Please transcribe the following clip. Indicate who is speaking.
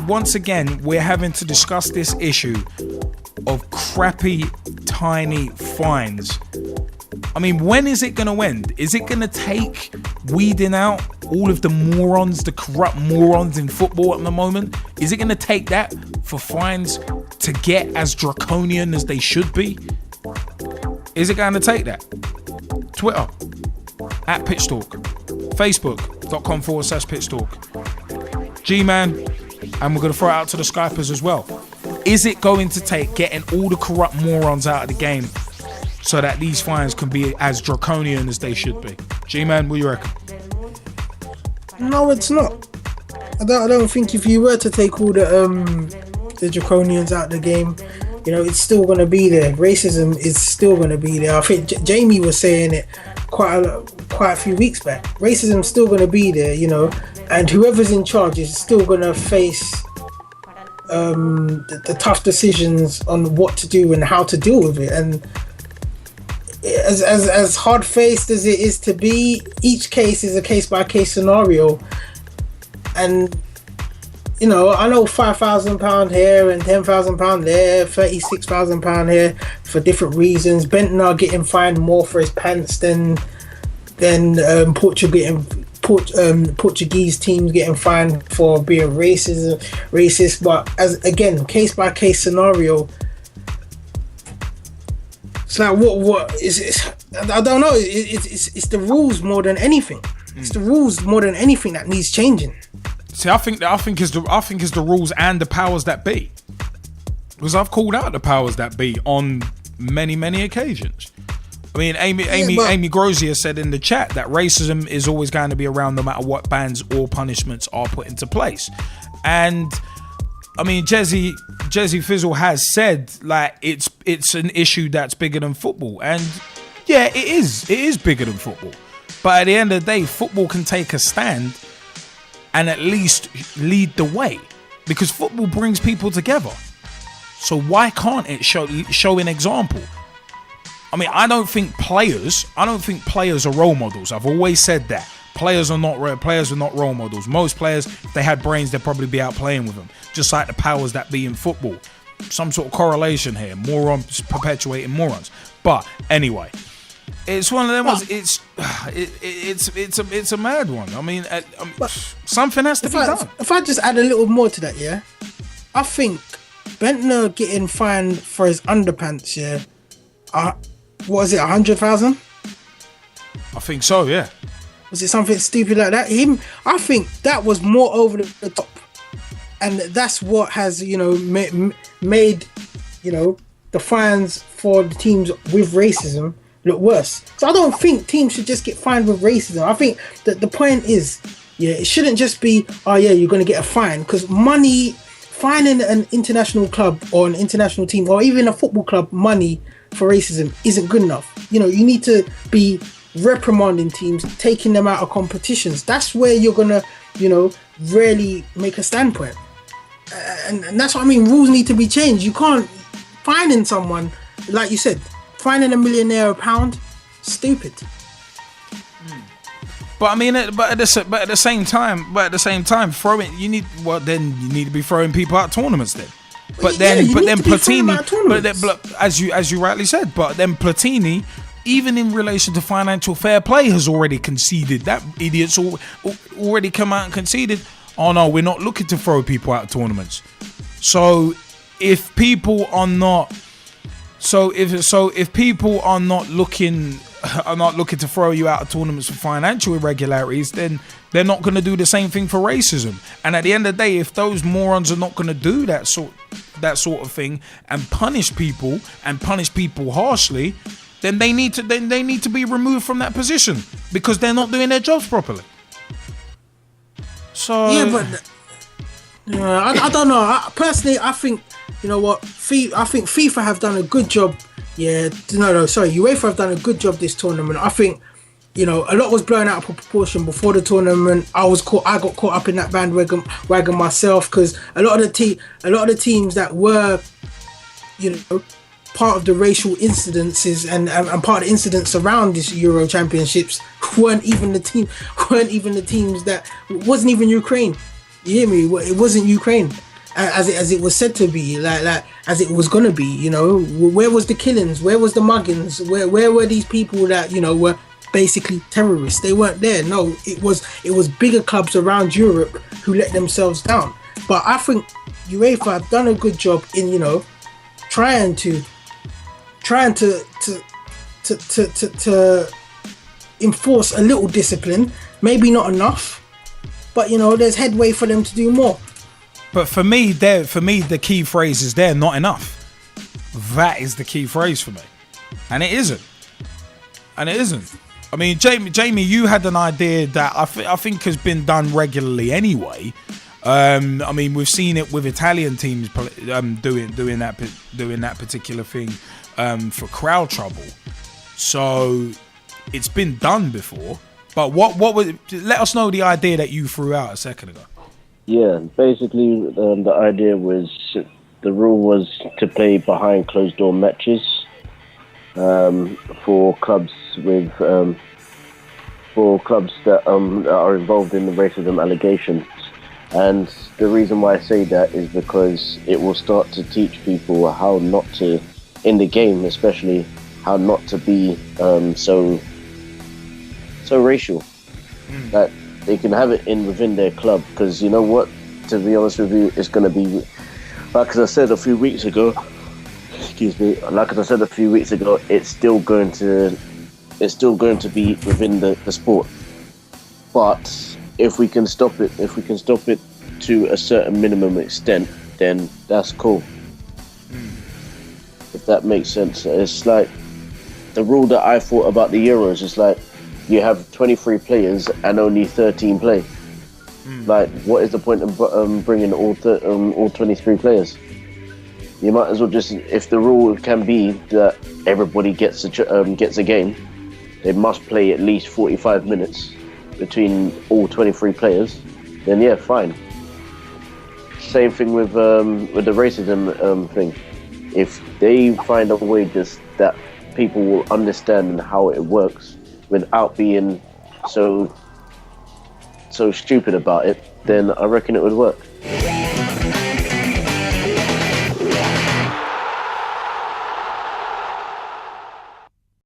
Speaker 1: once again, we're having to discuss this issue of crappy, tiny fines. I mean, when is it going to end? Is it going to take weeding out all of the morons, the corrupt morons in football at the moment? Is it going to take that for fines to get as draconian as they should be? Is it going to take that? Twitter, @Pitch Talk. Facebook.com/Pitch Talk. G-Man, and we're going to throw it out to the Skypers as well. Is it going to take getting all the corrupt morons out of the game so that these fines can be as draconian as they should be? G-Man, what do you reckon?
Speaker 2: No, it's not. I don't think if you were to take all the draconians out of the game, you know, it's still going to be there. Racism is still going to be there. I think Jamie was saying it quite a few weeks back. Racism's still going to be there, you know, and whoever's in charge is still going to face the tough decisions on what to do and how to deal with it. And as hard-faced as it is to be, each case is a case-by-case scenario. And you know, I know £5,000 here and £10,000 there, £36,000 here for different reasons. Bentner getting fined more for his pants than Portuguese teams getting fined for being racist. But as again, case by case scenario. It's like what is it? I don't know. It's the rules more than anything. It's the rules more than anything that needs changing.
Speaker 1: See, I think it's the rules and the powers that be, because I've called out the powers that be on many occasions. I mean, Amy Grozier said in the chat that racism is always going to be around no matter what bans or punishments are put into place. And I mean, Jezzy Fizzle has said like it's an issue that's bigger than football, and yeah, it is bigger than football. But at the end of the day, football can take a stand and at least lead the way, because football brings people together. So why can't it show an example? I mean, I don't think players are role models. I've always said that. Players are not role models. Most players, if they had brains, they'd probably be out playing with them. Just like the powers that be in football. Some sort of correlation here. Morons perpetuating morons. But anyway, it's one of them ones. It's a mad one. I mean, something has to be done.
Speaker 2: If I just add a little more to that, yeah, I think Bentner getting fined for his underpants, yeah. What was it, 100,000?
Speaker 1: I think so, yeah.
Speaker 2: Was it something stupid like that? I think that was more over the top, and that's what has, you know, made, you know, the fines for the teams with racism look worse. So I don't think teams should just get fined with racism. I think that the point is, yeah, it shouldn't just be, oh yeah, you're going to get a fine, because fining an international club or an international team or even a football club money for racism isn't good enough. You know, you need to be reprimanding teams, taking them out of competitions. That's where you're gonna, you know, really make a standpoint. And that's what I mean. Rules need to be changed. You can't fining someone, like you said, fining a millionaire £1, stupid.
Speaker 1: But I mean, but at the same time, throwing you need to be throwing people out of tournaments then. But then Platini, as you rightly said, but then Platini, even in relation to financial fair play, has already conceded. That idiot's already come out and conceded. Oh no, we're not looking to throw people out of tournaments. So if people are not, if people are not looking to throw you out of tournaments for financial irregularities, then they're not going to do the same thing for racism. And at the end of the day, if those morons are not going to do that sort of thing and punish people harshly, then they need to be removed from that position, because they're not doing their jobs properly. So
Speaker 2: yeah, but I don't know. Personally, I think, you know what, I think FIFA have done a good job. Yeah, UEFA have done a good job this tournament. I think, you know, a lot was blown out of proportion before the tournament. I got caught up in that bandwagon myself, because a lot of the teams that were, you know, part of the racial incidences and part of the incidents around this Euro Championships weren't even the teams that wasn't even Ukraine. You hear me? It wasn't Ukraine. as it was said to be, like as it was gonna be. You know, where was the killings? Where was the muggings? Where were these people that, you know, were basically terrorists? They weren't there. No, it was bigger clubs around Europe who let themselves down. But I think UEFA have done a good job in, you know, trying to enforce a little discipline. Maybe not enough, but, you know, there's headway for them to do more.
Speaker 1: But for me, the key phrase is they're not enough. That is the key phrase for me, and it isn't. I mean, Jamie, you had an idea that I think has been done regularly anyway. I mean, we've seen it with Italian teams doing that particular thing for crowd trouble. So it's been done before. But what was? Let us know the idea that you threw out a second ago.
Speaker 3: Yeah, basically the idea was, the rule was to play behind closed door matches for clubs that are involved in the racism allegations. And the reason why I say that is because it will start to teach people how not to, in the game especially, how not to be so racial. That they can have it within their club. Because you know what, to be honest with you, it's going to be, like as I said a few weeks ago, it's still going to be within the sport. But if we can stop it to a certain minimum extent, then that's cool. If that makes sense. It's like the rule that I thought about the Euros is like, you have 23 players and only 13 play. Like, what is the point of bringing all 23 players? You might as well just, if the rule can be that everybody gets a game, they must play at least 45 minutes between all 23 players, then yeah, fine. Same thing with the racism thing. If they find a way that people will understand how it works without being so stupid about it, then I reckon it would work.